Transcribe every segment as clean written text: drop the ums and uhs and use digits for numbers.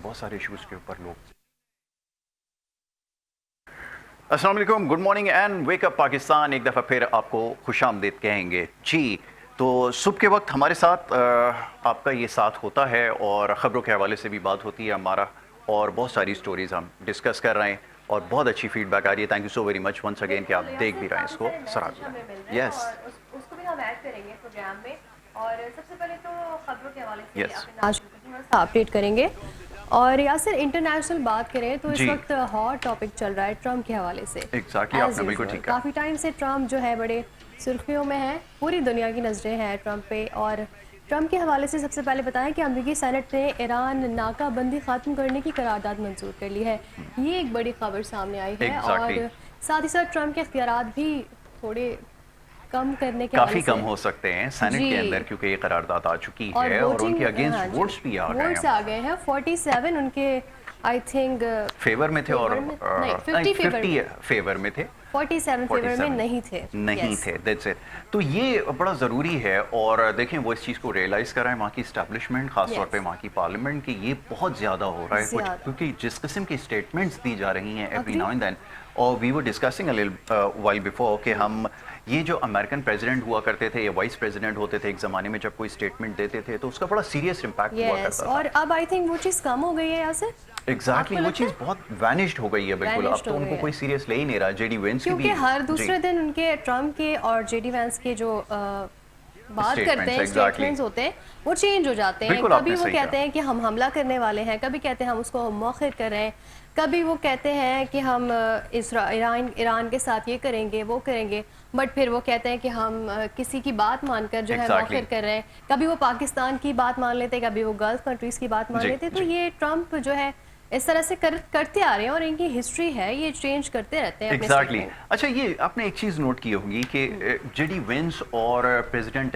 بہت سارے ایشوز کے اوپر لوگ. السلام علیکم, good morning and wake up Pakistan. ایک دفعہ پھر آپ کو خوش آمدید کہیں گے جی. تو صبح کے وقت ہمارے ساتھ آپ کا یہ ساتھ ہوتا ہے اور خبروں کے حوالے سے بھی بات ہوتی ہے ہمارا, اور بہت ساری سٹوریز ہم ڈسکس کر رہے ہیں اور بہت اچھی فیڈ بیک آ رہی ہے. Thank you so very much once again کہ آپ دیکھ بھی رہے ہیں اس کو. یس, اس کو بھی ہم ایڈ کریں گے پروگرام میں. اور سب سے پہلے تو خبروں کے حوالے سے اپنا اپڈیٹ کریں گے. اور یاسر انٹرنیشنل بات کریں تو اس وقت ہاٹ ٹاپک چل رہا ہے ٹرمپ کے حوالے سے. کافی ٹائم سے ٹرمپ جو ہے بڑے سرخیوں میں ہے, پوری دنیا کی نظریں ہیں ٹرمپ پہ. اور ٹرمپ کے حوالے سے سب سے پہلے بتائیں کہ امریکی سینٹ نے ایران ناکہ بندی ختم کرنے کی قرارداد منظور کر لی ہے. یہ ایک بڑی خبر سامنے آئی ہے. اور ساتھ ہی ساتھ ٹرمپ کے اختیارات بھی تھوڑے کم کرنے کے کافی کم ہو سکتے ہیں سینٹ کے اندر, کیونکہ یہ قرارداد آ چکی ہے اور ان کے اگینسٹ ووٹس بھی آ گئے ہیں. 47 ان کے آئی تھنک فیور میں تھے اور 50 فیور میں تھے, 47 فیور میں نہیں تھے. That's it. تو یہ بڑا ضروری ہے. اور دیکھیں وہ اس چیز کو ریئلائز کرائیں وہاں کی اسٹیبلشمنٹ, خاص طور پہ وہاں کی پارلیمنٹ, کہ یہ بہت زیادہ ہو رہا ہے کیونکہ جس قسم کی اسٹیٹمنٹس دی جا رہی ہیں ایوری ناؤ اینڈ دین. اور we were discussing a little while before کہ ہم یہ جو امریکن پریزیڈنٹ ہوا کرتے تھے یا وائس پریزیڈنٹ ہوتے تھے ایک زمانے میں, جب کوئی اسٹیٹمنٹ دیتے تھے تو اس کا بڑا سیریس امپیکٹ ہوا کرتا تھا. اور اب آئی تھنک وہ چیز کم ہو گئی ہے یاسر. ایگزیکٹلی, وہ چیز بہت وینشڈ ہو گئی ہے بالکل. اب تو ان کو کوئی سیریس لے ہی نہیں رہا. جے ڈی وینس کی بھی, کیونکہ ہر دوسرے دن ان کے ٹرمپ کے اور جے ڈی وینس کے جو بات کرتے ہیں اسٹیٹمنٹس ہوتے ہیں وہ چینج ہو جاتے ہیں. کبھی وہ کہتے ہیں کہ ہم حملہ کرنے والے ہیں, کبھی کہتے ہیں ہم اس کو مؤخر کر رہے ہیں, کبھی وہ کہتے ہیں کہ ہم ایران کے ساتھ یہ کریں گے وہ کریں گے, بٹ پھر وہ کہتے ہیں کہ ہم کسی کی بات مان کر جو ہے مؤخر کر رہے ہیں. کبھی وہ پاکستان کی بات مان لیتے, کبھی وہ گلف کنٹریز کی بات مان لیتے. تو یہ ٹرمپ جو ہے اس طرح سے کرتے آ رہے ہیں اور ان کی ہسٹری ہے, یہ چینج کرتے رہتے ہیں. ایگزیکٹلی. اچھا, یہ آپ نے ایک چیز نوٹ کی ہوگی کہ جے ڈی وینس اور پریزیڈنٹ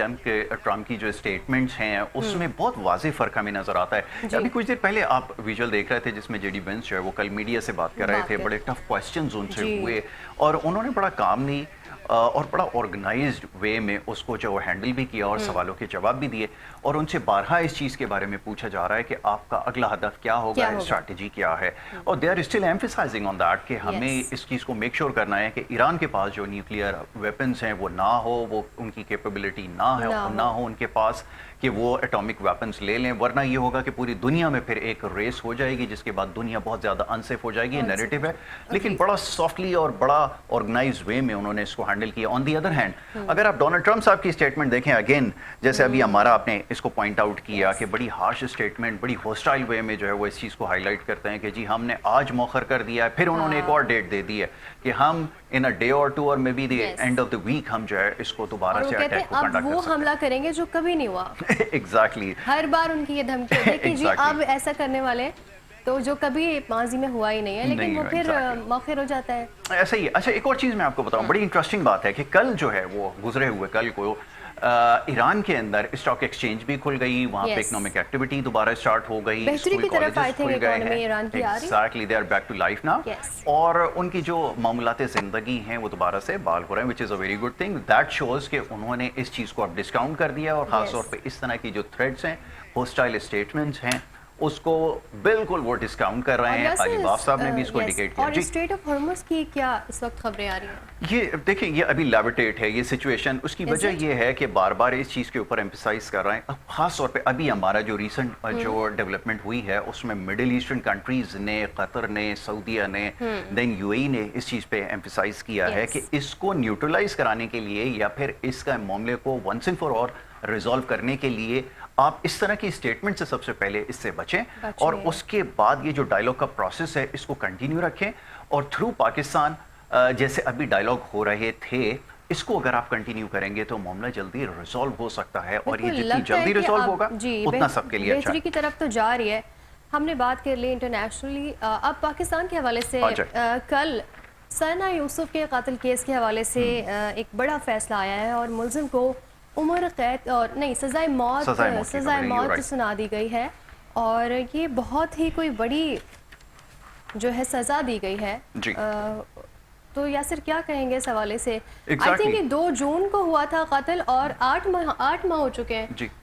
ٹرمپ کی جو اسٹیٹمنٹس ہیں اس میں بہت واضح فرق ہمیں نظر آتا ہے. ابھی کچھ دیر پہلے آپ ویژول دیکھ رہے تھے جس میں جے ڈی وینس جو ہے وہ کل میڈیا سے بات کر رہے تھے. بڑے ٹف کوسچنز ان سے ہوئے اور انہوں نے بڑا کاملی اور بڑا آرگنائزڈ وے میں اس کو جو ہینڈل بھی کیا اور سوالوں کے جواب بھی دیے. اور ان سے بارہا اس چیز کے بارے میں پوچھا جا رہا ہے کہ آپ کا اگلا ہدف کیا ہوگا, اسٹریٹجی کیا ہے. اور they are still emphasizing on that کہ ہمیں اس چیز کو میک شیور کرنا ہے کہ ایران کے پاس جو نیوکلیئر ویپنز ہیں وہ نہ ہو, وہ ان کی کیپیبلٹی نہ ہو ان کے پاس کہ وہ ایٹامک ویپنز لے لیں, ورنہ یہ ہوگا کہ پوری دنیا میں پھر ایک ریس ہو جائے گی جس کے بعد دنیا بہت زیادہ انسیف ہو جائے گی. یہ نیریٹو ہے, لیکن بڑا سافٹلی اور بڑا آرگنائز وے میں انہوں نے اس کو ہینڈل کیا. آن دی ادر ہینڈ اگر آپ ڈونلڈ ٹرمپ صاحب کی اسٹیٹمنٹ دیکھیں, اگین جیسے ابھی ہمارا آپ نے اس کو پوائنٹ آؤٹ کیا کہ بڑی ہارش اسٹیٹمنٹ, بڑی ہوسٹائل وے میں جو ہے وہ اس چیز کو ہائی لائٹ کرتے ہیں کہ جی ہم نے آج مؤخر کر دیا ہے. پھر انہوں نے ایک اور ڈیٹ دے دی ہے کہ ہم ان اے ڈے اور ٹو اور may be the end of the week ہم جو ہے اس کو دوبارہ سے اٹیک کو کنڈکٹ کر سکتے ہیں. وہ حملہ کریں گے جو کبھی نہیں ہوا. ایگزیکٹلی. ہر بار ان کی یہ دھمکی ہوتی ہے کہ جی اب ایسا کرنے والے, تو جو کبھی ماضی میں ہوا ہی نہیں ہے, لیکن وہ پھر مؤخر ہو جاتا ہے. ایسا ہی ہے. اچھا, ایک اور چیز میں آپ کو بتاؤں, بڑی انٹرسٹنگ بات ہے کہ کل جو ہے وہ گزرے ہوئے کل کو ایران کے اندر اسٹاک ایکسچینج بھی کھل گئی, وہاں پہ اکنامک ایکٹیویٹی دوبارہ اسٹارٹ ہو گئی, بہتری کی طرف آئی تھنک اکانومی ایران کی آ رہی ہے. Exactly, they are back to life now. اور ان کی جو معاملات زندگی ہیں وہ دوبارہ سے بحال ہو رہے ہیں, which is a very good thing. That shows کہ انہوں نے اس چیز کو اب ڈسکاؤنٹ کر دیا, اور خاص طور پہ اس طرح کی جو تھریڈس ہیں, ہوسٹائل اسٹیٹمنٹس ہیں, اس کو بالکل وہ ڈسکاؤنٹ کر رہے ہیں. علی باف صاحب نے بھی اس کو انڈیکیٹ کیا. اور اسٹریٹ آف ہارمز کی کیا اس وقت خبریں آ رہی ہیں؟ یہ دیکھیں, یہ ابھی لیویٹیٹ ہے یہ سچویشن. اس کی وجہ یہ ہے کہ بار بار اس چیز کے اوپر ایمفسائز کر رہے ہیں. خاص طور پہ ابھی ہمارا جو ریسنٹ جو ڈیولپمنٹ ہوئی ہے اس میں مڈل ایسٹرن کنٹریز نے, قطر نے, سعودیہ نے, دین یو اے نے اس چیز پہ ایمفسائز کیا ہے کہ اس کو نیوٹرلائز کرانے کے لیے یا پھر اس کا معاملے کو once and for all resolve کرنے کے لیے آپ اس طرح کی اسٹیٹمنٹ سے سب سے پہلے اس سے بچیں, اور اس کے بعد یہ جو ڈائلاگ کا پروسیس ہے اس کو کنٹینیو رکھیں. اور تھرو پاکستان جیسے ابھی ڈائلاگ ہو رہے تھے, اس کو اگر آپ کنٹینیو کریں گے تو معاملہ جلدی ریزالو ہو سکتا ہے, اور یہ جتنی جلدی ریزالو ہوگا اتنا سب کے لیے اچھا ہے. بہتری کی طرف تو جا رہی ہے. ہم نے بات کر لی انٹرنیشنلی. اب پاکستان کے حوالے سے کل ثنا یوسف کے قاتل کیس کے حوالے سے ایک بڑا فیصلہ آیا ہے, اور ملزم کو عمر قید اور نہیں سزائے موت سنا دی گئی ہے. اور یہ بہت ہی کوئی بڑی جو ہے سزا دی گئی ہے. تو یاسر کیا کہیں گے اس حوالے سے؟ آئی تھنک کہ 2 جون کو ہوا تھا قتل, اور 8 ماہ ہو چکے ہیں.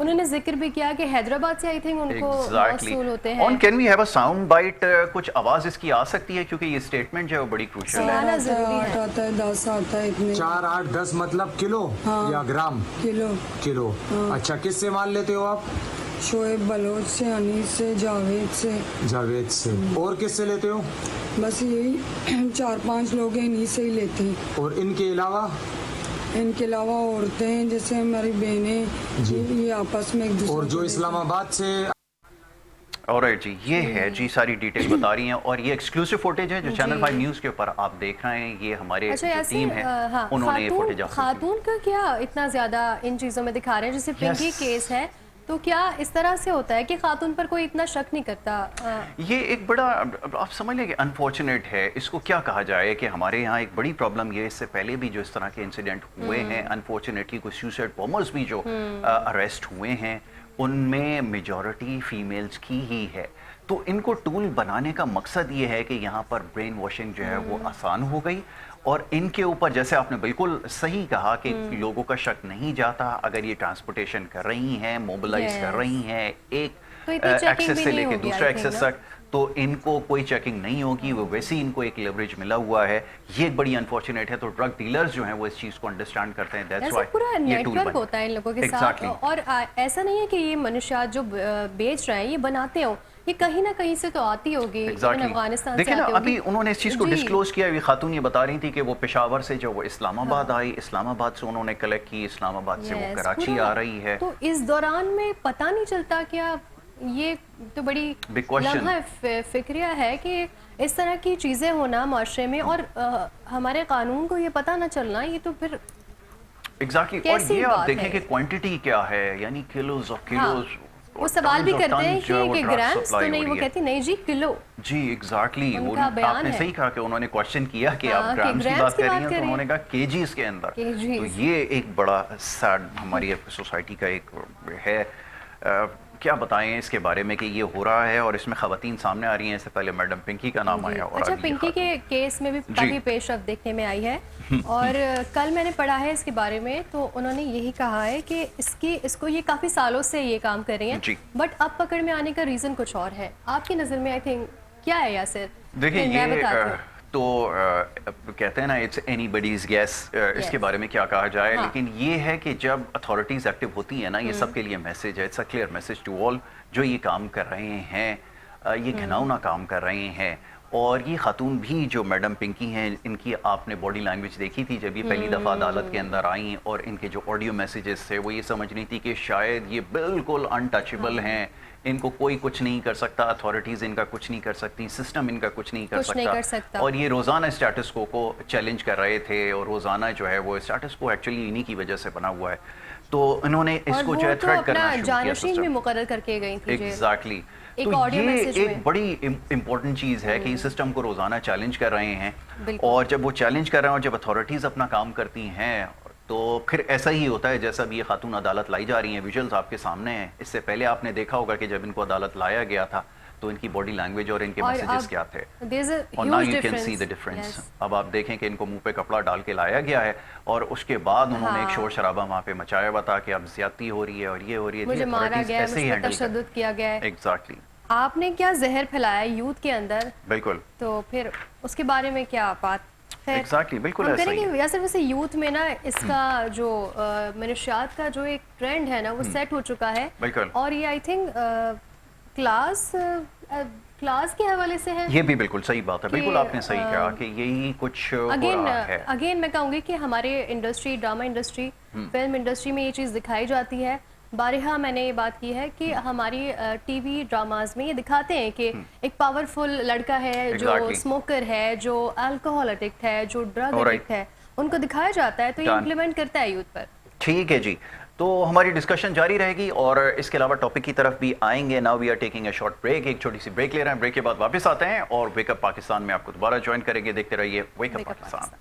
انہوں نے ذکر بھی کیا کہ حیدرآباد سے آئی تھنک ان کو موصول ہوتے ہیں. On can we have a sound bite? کچھ آواز اس کی آ سکتی ہے کیونکہ یہ اسٹیٹمنٹ جو ہے وہ بڑی کروشل ہے. سنانا ضروری ہے. 8 آتا ہے 10 آتا ہے اتنے. 4 8 10 مطلب کلو یا گرام؟ کلو. اچھا کس سے مال لیتے ہو آپ؟ شعیب بلوچ سے، انیس سے، جاوید سے. اور کس سے لیتے ہو؟ بس یہی 4-5 لوگ ہیں، انہی سے ہی لیتے ہیں. اور ان کے علاوہ عورتیں ہیں جیسے ہماری بہنیں، یہ آپس میں ایک دوسرے. اور جو اسلام آباد سے. alright جی، یہ ہے جی ساری ڈیٹیل بتا رہی ہیں اور یہ ایکسکلوسیو فوٹیج ہے جو چینل 5 نیوز کے اوپر آپ دیکھ رہے ہیں. یہ ہمارے ٹیم ہے انہوں نے یہ فوٹیج خاتون کا کیا اتنا زیادہ ان چیزوں میں دکھا رہے ہیں، جیسے پنکی کیس ہے تو کیا اس طرح سے ہوتا ہے کہ خاتون پر کوئی اتنا شک نہیں کرتا؟ یہ ایک بڑا آپ سمجھ لیں کہ انفارچونیٹ ہے. اس کو کیا کہا جائے کہ ہمارے یہاں ایک بڑی پرابلم یہ اس سے پہلے بھی جو اس طرح کے انسیڈنٹ ہوئے ہیں انفارچونیٹلی کوئی سیوسائڈ بومرز بھی جو اریسٹ ہوئے ہیں ان میں میجورٹی فیمیلز کی ہی ہے. تو ان کو ٹول بنانے کا مقصد یہ ہے کہ یہاں پر برین واشنگ جو ہے وہ آسان ہو گئی اور ان کے اوپر جیسے آپ نے بالکل صحیح کہا کہ لوگوں کا شک نہیں جاتا. اگر یہ ٹرانسپورٹیشن کر رہی ہیں، موبلائز کر رہی ہیں ایک ایکسس سے لے کے دوسرا ایکسس تک، تو ان کو کوئی چیکنگ نہیں ہوگی. وہ ویسے ہی ان کو ایک لیوریج ملا ہوا ہے. یہ ایک بڑی انفارچونیٹ ہے. تو ڈرگ ڈیلرز جو ہیں وہ اس چیز کو انڈرسٹینڈ کرتے ہیں. دیٹس وائی پورا یہ نیٹ ٹول ورک ہوتا ہے ان لوگوں کے ساتھ. اور ایسا نہیں ہے کہ یہ منشیات جو بیچ رہے ہیں یہ بناتے ہوں، یہ کہیں نہ کہیں سے تو آتی ہوگی، افغانستان سے دیکھیں نا آتی ہوگی. ابھی انہوں نے اس چیز کو ڈسکلوز کیا. یہ خاتون یہ بتا رہی تھی کہ وہ پشاور سے جو وہ اسلام آباد آئی، اسلام آباد سے انہوں نے کلیکٹ کی، اسلام آباد سے وہ کراچی آ رہی ہے. تو اس دوران میں پتہ نہیں چلتا کیا؟ یہ تو بڑی لمحہ فکریہ ہے کہ اس طرح کی چیزیں ہونا معاشرے میں اور ہمارے قانون کو یہ پتہ نہ چلنا. یہ تو پھر ایگزیکٹلی. اور یہ آپ دیکھیں کہ کوانٹٹی کیا ہے، یعنی کلوز آف کلوز. وہ سوال بھی کرتے ہیں کہ گرامز تو نہیں، وہ کہتی نہیں جی کلو. جی ایگزیکٹلی. آپ نے صحیح کہا کہ انہوں نے کوشچن کیا کہ آپ گرامز کی بات کر رہی ہیں تو انہوں نے کہا کیجیز کے اندر. تو یہ ایک بڑا سیڈ ہماری سوسائٹی کا ایک ہے. کیا بتائیں اس کے بارے میں کہ یہ ہو رہا ہے اور اس میں خواتین سامنے آ رہی ہیں. اس سے پہلے میڈم پنکی کا نام آیا. اچھا، پنکی کے کیس میں بھی کافی پیش رفت دیکھنے میں آئی ہے اور کل میں نے پڑھا ہے اس کے بارے میں تو انہوں نے یہی کہا ہے کہ اس کو یہ کافی سالوں سے یہ کام کر رہی ہیں بٹ اب پکڑ میں آنے کا ریزن کچھ اور ہے. آپ کی نظر میں آئی تھنک کیا ہے یاسر؟ دیکھیں یہ تو کہتے ہیں نا اٹس اینی باڈیز گیس، اس کے بارے میں کیا کہا جائے. لیکن یہ ہے کہ جب اتھارٹیز ایکٹیو ہوتی ہیں نا، یہ سب کے لیے میسیج ہے. It's a clear message to all جو یہ کام کر رہے ہیں، یہ گھناؤنا کام کر رہے ہیں. اور یہ خاتون بھی جو میڈم پنکی ہیں، ان کی آپ نے باڈی لینگویج دیکھی تھی جب یہ پہلی دفعہ عدالت کے اندر آئیں اور ان کے جو آڈیو میسیجز تھے وہ یہ سمجھ رہی تھی کہ شاید یہ بالکل انٹچیبل ہیں، ان کو کوئی کچھ نہیں کر سکتا، اتھارٹیز ان کا کچھ نہیں کر سکتی، سسٹم ان کا کچھ نہیں کر سکتا. اور یہ روزانہ اسٹیٹس کو چیلنج کر رہے تھے اور روزانہ جو ہے وہ اسٹیٹس کو ایکچولی انہی کی وجہ سے بنا ہوا ہے. تو انہوں نے اس کو جو ہے تھریٹ کرنا شروع کیا. جانشین بھی مقرر کر کے گئی تھی. ایگزیکٹلی. تو یہ ایک بڑی امپورٹنٹ چیز ہے کہ اس سسٹم کو روزانہ چیلنج کر رہے ہیں اور جب وہ چیلنج کر رہے ہیں اور جب اتھارٹیز اپنا کام کرتی ہیں تو پھر ایسا ہی ہوتا ہے جیسا بھی یہ خاتون عدالت لائی جا رہی ہیں. ویژلز آپ کے سامنے ہیں. اس سے پہلے آپ نے دیکھا ہوگا کہ جب ان کو عدالت لایا گیا تھا تو ان کی باڈی لینگویج اور ان کے میسیجز کیا تھے. اور now you can see the difference. اب آپ دیکھیں کہ ان کو منہ پہ کپڑا ڈال کے لایا گیا ہے اور اس کے بعد انہوں نے ایک شور شرابہ وہاں پہ مچایا ہوا تھا کہ اب زیادتی ہو رہی ہے اور یہ ہو رہی ہے. مجھے مارا گیا ہے، مجھ پر تشدد کیا گیا ہے. ایگزیکٹلی. آپ نے کیا زہر پھیلایا یوتھ کے اندر. بالکل. تو پھر اس کے بارے میں کیا بات؟ ایگزیکٹلی بالکل ایسا ہی ہے. یاسر ویسے یوتھ میں نا اس کا جو منشیات کا جو ایک ٹرینڈ ہے نا وہ سیٹ ہو چکا ہے. بالکل. اور یہ آئی تھنک کلاس کے حوالے سے ہے. یہ بھی بالکل صحیح بات ہے. بالکل آپ نے صحیح کہا کہ یہی کچھ ہو رہا ہے. اگین میں کہوں گی کہ ہمارے industry, drama industry, film industry میں یہ چیز دکھائی جاتی ہے. بارہا میں نے یہ بات کی ہے کہ ہماری ٹی وی ڈراماز میں یہ دکھاتے ہیں کہ ایک پاورفل لڑکا ہے جو اسموکر ہے، جو الکوہول ایڈکٹ ہے، جو ڈرگ ایڈکٹ ہے، ان کو دکھایا جاتا ہے تو یہ امپلیمنٹ کرتا ہے یوتھ پر. ٹھیک ہے جی. تو ہماری ڈسکشن جاری رہے گی اور اس کے علاوہ ٹاپک کی طرف بھی آئیں گے. Now we are taking a short break. ایک چھوٹی سی بریک لے رہے ہیں. بریک کے بعد واپس آتے ہیں اور ویک اپ پاکستان میں آپ کو دوبارہ جوائن کریں گے. دیکھتے رہیے ویک اپ پاکستان.